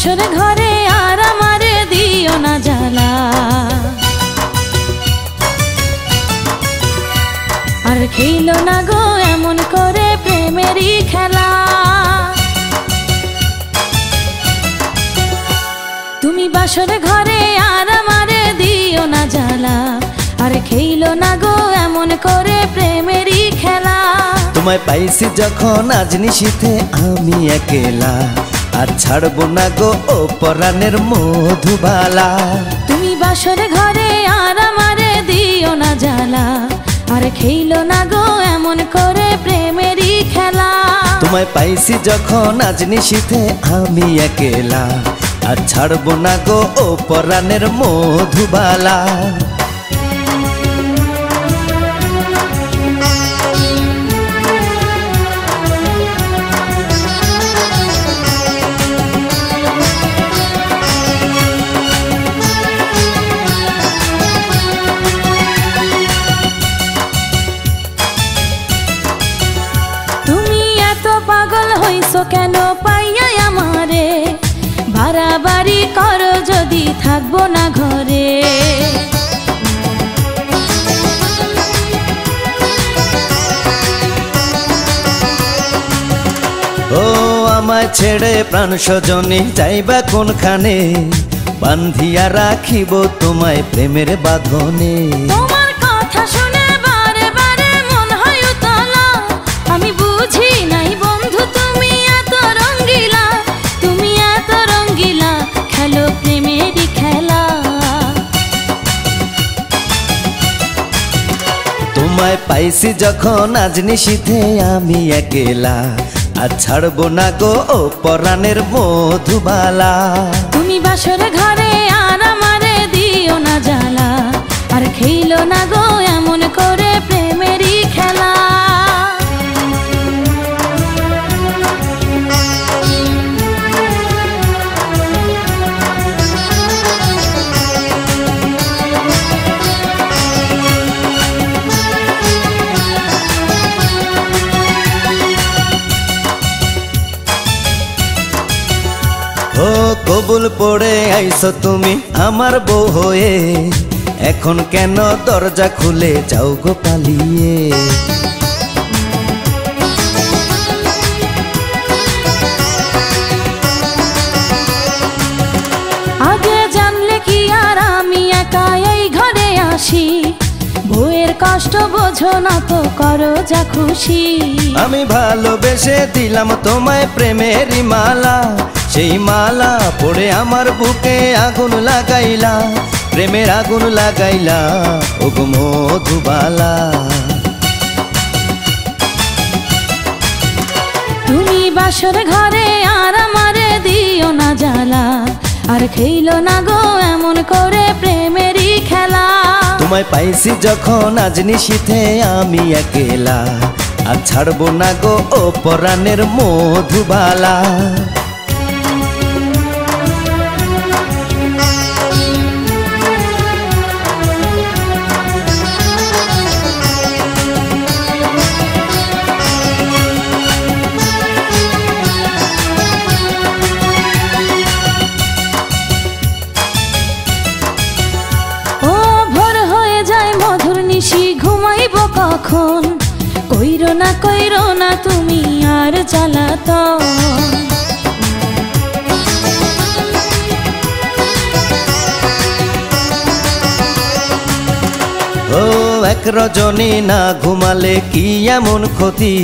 বাসর ঘরে আর আমারে দিও না জ্বালা। আর খেলো না গো এমন করে প্রেমেরই খেলা। তুমি বাসর ঘরে আর আমারে দিও না জ্বালা। আর খেলো না গো এমন করে প্রেমেরই খেলা। তোমায় পাইছি যখন আজ নিশীথে আমি একেলা, আর ছাড়বো না গো ও পরাণের মধুবালা। তুমি বাসর ঘরে আর আমারে দিও না জ্বালা। আর খেলো না গো এমন করে প্রেমেরই খেলা। তোমায় পাইছি যখন আজ নিশীথে আমি একেলা, আর ছাড়বো না গো ও পরাণের মধুবালা। পাগল হইছো কেন পাইয়া আমারে, বাড়াবাড়ি করো যদি থাকবো না ঘরে। ও আমায় ছেড়ে প্রাণ স্বজনে যাইবা কোনখানে, বান্ধিয়া রাখিব তোমায় প্রেমের বাঁধনে। তোমার কথা শুনে বারে বারে মন হয় উতলা, আমি বুঝি নাই বন্ধু তুমি এত রঙ্গিলা। তুমি এত রঙ্গিলা খেলো প্রেমেরই খেলা। তোমায় পাইছি যখন আজ নিশীথে আমি একেলা, আর ছাড়বো না গো ও পরাণের মধুবালা। তুমি বাসর ঘরে আর আমারে দিও না জ্বালা। আর খেলো না গো এমন করে প্রেমেরই খেলা। ও কবুল পড়ে আইছো তুমি আমার বউ হয়ে, এখন কেন দরজা খুলে যাও গো পালিয়ে। আগে জানলে কি আর আমি একা এই ঘরে আসি, বউয়ের কষ্ট বোঝো না তো করো যা খুশি। আমি ভালোবেসে দিলাম তোমায় প্রেমেরই মালা, সেই মালা পড়ে আমার বুকে আগুন লাগাইলা, প্রেমের আগুন লাগাইলা ও গো মধুবালা। তুমি বাসর ঘরে আর আমারে দিও না জ্বালা। আর খেলো না গো এমন করে প্রেমেরই খেলা। তোমায় পাইছি যখন আজ নিশীথে আমি একেলা, আর ছাড়বো না গো ও পরাণের মধুবালা। ঘুমাইব কখন, কইরো না তুমি আর জ্বালাতন। ও এক রজনী না ঘুমালে কি এমন ক্ষতি,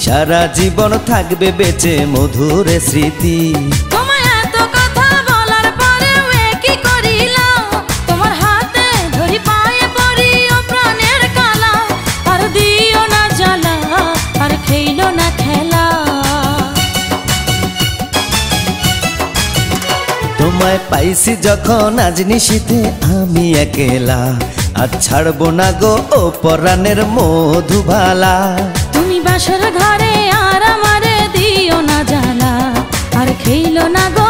সারা জীবন থাকবে বেঁচে মধুর স্মৃতি। তোমায় পাইছি যখন আজ নিশীথে আমি একেলা, আর ছাড়বো না গো ও পরাণের মধুবালা। তুমি বাসর ঘরে আর আমারে দিও না জ্বালা। আর খেলো না গো